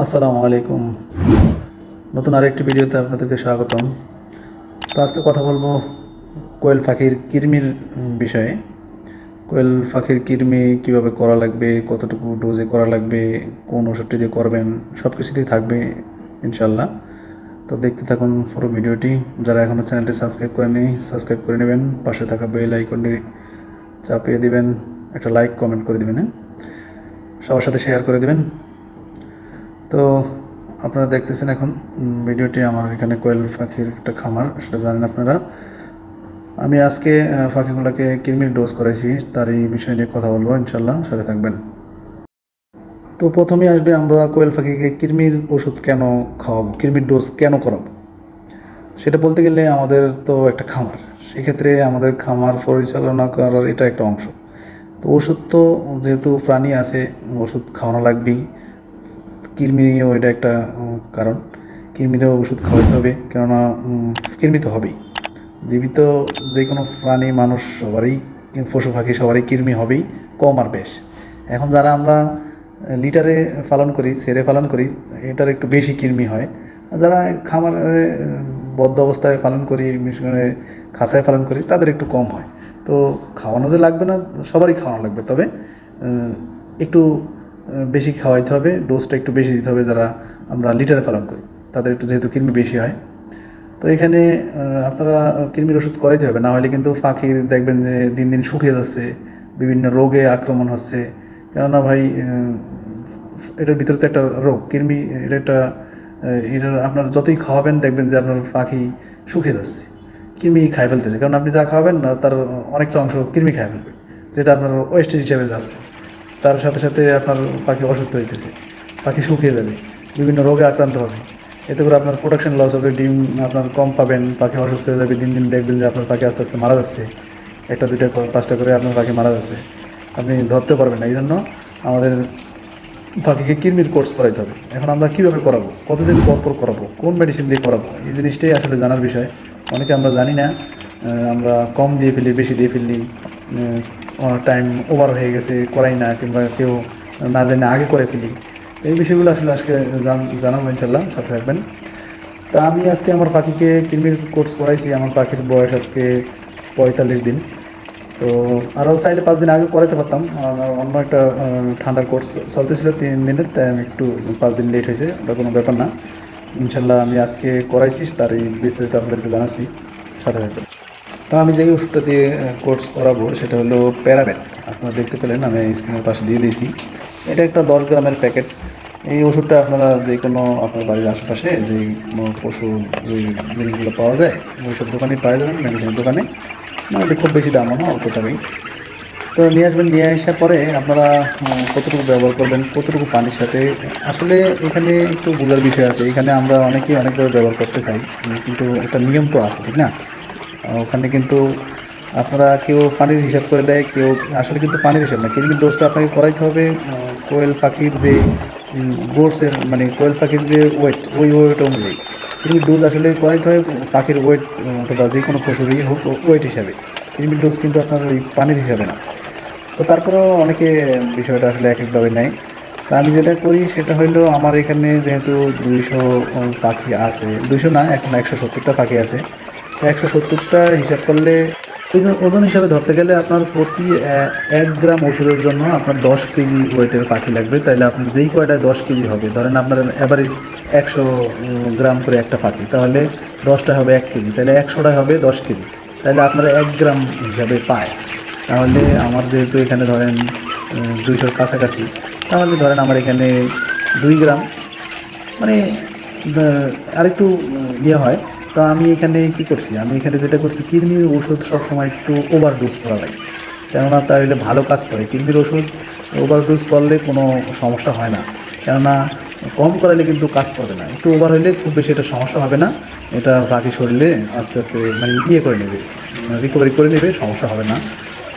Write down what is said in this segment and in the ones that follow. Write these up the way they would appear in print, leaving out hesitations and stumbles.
আসসালামু আলাইকুম। নতুন আরেকটি ভিডিওতে আপনাদেরকে স্বাগতম। তো আজকে কথা বলবো কোয়েল পাখির কৃমির বিষয়ে। কোয়েল পাখির কৃমি কীভাবে করা লাগবে, কতটুকু ডোজে করা লাগবে, কোন ওষুধটি দিয়ে করবেন, সব কিছুতেই থাকবে ইনশাল্লাহ। তো দেখতে থাকুন পুরো ভিডিওটি। যারা এখনও চ্যানেলটি সাবস্ক্রাইব করেনি সাবস্ক্রাইব করে নেবেন, পাশে থাকা বেল আইকনটি চাপিয়ে দিবেন, একটা লাইক কমেন্ট করে দেবেন, সবার সাথে শেয়ার করে দেবেন। তো আপনারা দেখতেছেন এখন ভিডিওটি, আমার এখানে কোয়েল পাখির একটা খামার, সেটা জানেন আপনারা। আমি আজকে পাখিগুলোকে কৃমির ডোজ করেছি, তার এই বিষয় নিয়ে কথা বলবো ইনশাল্লাহ, সাথে থাকবেন। তো প্রথমে আসবে আমরা কোয়েল পাখিকে কৃমির ওষুধ কেন খাওয়াবো, কৃমির ডোজ কেন করাবো, সেটা বলতে গেলে আমাদের তো একটা খামার, সেক্ষেত্রে আমাদের খামার পরিচালনা করার এটা একটা অংশ। তো ওষুধ তো যেহেতু প্রাণী আছে, ওষুধ খাওয়ানো লাগবেই। কৃমিও এটা একটা কারণ, কৃমিরও ওষুধ খাওয়াতে হবে, কেননা কৃমি তো হবেই। জীবিত যে কোনো প্রাণী, মানুষ সবারই, পশু পাখি সবারই কৃমি হবেই, কম আর বেশ। এখন যারা আমরা লিটারে পালন করি, ছেড়ে পালন করি, এটার একটু বেশি কৃমি হয়। যারা খামারে বদ্ধ অবস্থায় পালন করি, বিশেষ করে খাঁচায় পালন করি, তাদের একটু কম হয়। তো খাওয়ানো যে লাগবে না, সবারই খাওয়ানো লাগবে, তবে একটু বেশি খাওয়াইতে হবে, ডোজটা একটু বেশি দিতে হবে। যারা আমরা লিটারে পালন করি তাদের একটু যেহেতু কৃমি বেশি হয়, তো এখানে আপনারা কৃমির ওষুধ করাইতে হবে, না হলে কিন্তু পাখির দেখবেন যে দিন দিন শুকিয়ে যাচ্ছে, বিভিন্ন রোগে আক্রমণ হচ্ছে। কেননা ভাই, এটার ভিতরে তো একটা রোগ, কৃমি, এটা আপনার যতই খাওয়াবেন দেখবেন যে আপনার পাখি শুকিয়ে যাচ্ছে, কৃমি খাই ফেলতেছে। কারণ আপনি যা খাওয়াবেন না, তার অনেকটা অংশ কৃমি খাই ফেলবে, যেটা আপনার ওয়েস্টেজ হিসেবে যাচ্ছে। তার সাথে সাথে আপনার পাখি অসুস্থ হইতেছে, পাখি শুকিয়ে যাবে, বিভিন্ন রোগে আক্রান্ত হবে। এতে করে আপনার প্রোডাকশন লস হবে, ডিম আপনার কম পাবেন, পাখি অসুস্থ হয়ে যাবে। দিন দিন দেখবেন যে আপনার পাখি আস্তে আস্তে মারা যাচ্ছে, একটা দুইটা পাঁচটা করে আপনার পাখি মারা যাচ্ছে, আপনি ধরতে পারবেন না। এই জন্য আমাদের পাখিকে কৃমির কোর্স করাইতে হবে। এখন আমরা কীভাবে করাবো, কতদিন পর পর করাবো, কোন মেডিসিন দিয়ে করাবো, এই জিনিসটাই আসলে জানার বিষয়। অনেকে আমরা জানি না, আমরা কম দিয়ে ফেলি, বেশি দিয়ে ফেললি, টাইম ওভার হয়ে গেছে, করাই না, কিংবা কেউ না জেনে আগে করে ফেলি। তো এই বিষয়গুলো আসলে আজকে জানাবো ইনশাল্লাহ, সাথে থাকবেন। তা আমি আজকে আমার পাখিকে কৃমির কোর্স করাইছি। আমার পাখির বয়স আজকে 45 দিন। তো আরও চাইলে 5 দিন আগে করাতে পারতাম, অন্য একটা ঠান্ডার কোর্স চলতেছিল 3 দিনের, তাই আমি একটু 5 দিন লেট হয়েছে, ওটা কোনো ব্যাপার না। ইনশাল্লাহ আমি আজকে করাইছি, তার এই বিস্তারিত আপনাদেরকে জানাচ্ছি, সাথে থাকবেন। তো আমি যে ওষুধটা দিয়ে কোর্স করাবো সেটা হলো প্যারাবেট। আপনারা দেখতে পেলেন, আমি স্ক্রিনের পাশে দিয়ে দিয়েছি। এটা একটা 10 গ্রামের প্যাকেট। এই ওষুধটা আপনারা যে কোনো আপনার বাড়ির আশেপাশে যে কোনো পশু যে জিনিসগুলো পাওয়া যায় ওইসব দোকানে পাওয়া যাবেন, মেডিসিনের দোকানে। মানে খুব বেশি দামও না, অল্প দামেই। তো নিয়ে আসবেন, নিয়ে আসার পরে আপনারা কতটুকু ব্যবহার করবেন, কতটুকু পানির সাথে, আসলে এখানে একটু বোঝার বিষয় আছে। এখানে আমরা অনেকেই অনেকভাবে ব্যবহার করতে চাই, কিন্তু একটা নিয়ম তো আছে, ঠিক না? ওখানে কিন্তু আপনারা কেউ পানির হিসাব করে দেয়, কেউ আসলে কিন্তু পানির হিসাব না। কৃমির ডোজটা আপনাকে করাইতে হবে কোয়েল পাখির যে গোডসের, মানে কোয়েল পাখির যে ওয়েট, ওই ওয়েট অনুযায়ী কৃমির ডোজ আসলে করাইতে হয় পাখির ওয়েট, অথবা যে কোনো পশুরই হোক ওয়েট হিসাবে। কৃমির ডোজ কিন্তু আপনার ওই পানির হিসাবে না। তো তারপরেও অনেকে বিষয়টা আসলে এক একভাবে নেয়। তা আমি যেটা করি সেটা হইলো, আমার এখানে যেহেতু 200 পাখি আছে, 200 না, এখন 170টা পাখি আছে। তো 170টা হিসাব করলে ওজন হিসাবে ধরতে গেলে আপনার প্রতি 1 গ্রাম ওষুধের জন্য আপনার 10 কেজি ওয়েটের পাখি লাগবে। তাহলে আপনার যেই কয়টায় 10 কেজি হবে, ধরেন আপনার অ্যাভারেজ 100 গ্রাম করে একটা পাখি, তাহলে 10টা হবে 1 কেজি, তাহলে 100টায় হবে 10 কেজি, তাহলে আপনারা 1 গ্রাম হিসাবে পায়। তাহলে আমার যেহেতু এখানে ধরেন 200-র কাছাকাছি, তাহলে ধরেন আমার এখানে 2 গ্রাম, মানে আরেকটু ইয়ে হয়। তো আমি এখানে কি করছি, আমি এখানে যেটা করছি, কৃমির ওষুধ সবসময় একটু ওভারডোজ করা লাগে, কেননা তাহলে ভালো কাজ করে। কৃমির ওষুধ ওভারডোজ করলে কোনো সমস্যা হয় না, কেননা কম করালে কিন্তু কাজ করবে না। একটু ওভার হলে খুব বেশি এটা সমস্যা হবে না, এটা বাকি শরীরে আস্তে আস্তে মানে ইয়ে করে নেবে, রিকভারি করে নেবে, সমস্যা হবে না।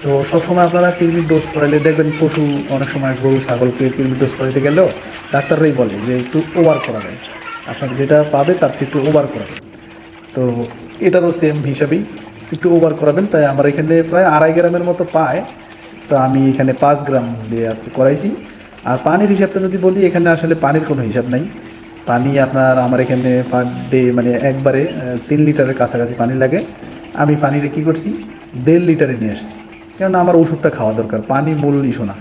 তো সবসময় আপনারা কৃমির ডোজ করাইলে দেখবেন, পশু অনেক সময় গরু ছাগলকে কৃমির ডোজ করাইতে গেলেও ডাক্তাররাই বলে যে একটু ওভার করাবেন, আপনার যেটা পাবে তার চেয়ে একটু ওভার করাবেন। তো এটারও সেম হিসাবেই একটু ওভার করাবেন। তাই আমার এখানে প্রায় 2.5 গ্রামের মতো পায়। তো আমি এখানে 5 গ্রাম দিয়ে আজকে করাইছি। আর পানির হিসাবটা যদি বলি, এখানে আসলে পানির কোনো হিসাব নাই। পানি আপনার আমার এখানে পার ডে মানে একবারে 3 লিটারের কাছাকাছি পানি লাগে। আমি পানিটা কী করছি, 1.5 লিটারে নিয়ে আসছি, কেননা আমার ওষুধটা খাওয়া দরকার, পানি মূল ইস্যু না,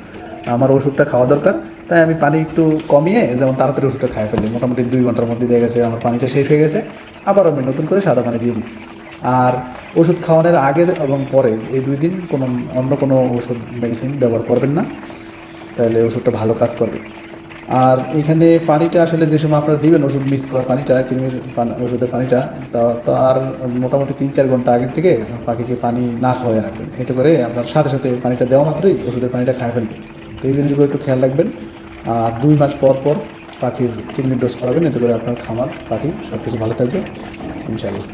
আমার ওষুধটা খাওয়া দরকার। তাই আমি পানি একটু কমিয়ে, যেমন তাড়াতাড়ি ওষুধটা খাই ফেলি, মোটামুটি 2 ঘন্টার মধ্যে দিয়ে গেছে আমার পানিটা শেষ হয়ে গেছে, আবার আমি নতুন করে সাদা পানি দিয়ে দিছি। আর ওষুধ খাওয়ানোর আগে এবং পরে এই 2 দিন কোনো অন্য কোনো ওষুধ মেডিসিন ব্যবহার করবেন না, তাহলে ওষুধটা ভালো কাজ করবে। আর এখানে পানিটা আসলে যে সময় আপনারা দিবেন ওষুধ মিক্স করা পানিটা, কৃমির ওষুধের পানিটা, তার মোটামুটি 3-4 ঘন্টা আগের থেকে পাখিকে পানি না খাওয়াই রাখবেন, এতে করে আপনার সাথে সাথে পানিটা দেওয়া মাত্রই ওষুধের পানিটা খায় ফেলবে। তো এই জিনিসগুলো একটু খেয়াল রাখবেন। আর 2 মাস পর পর পাখির কৃমির ডোজ করাবেন, এতে করে আপনার খামার পাখি সব কিছু ভালো থাকবে ইনশাআল্লাহ।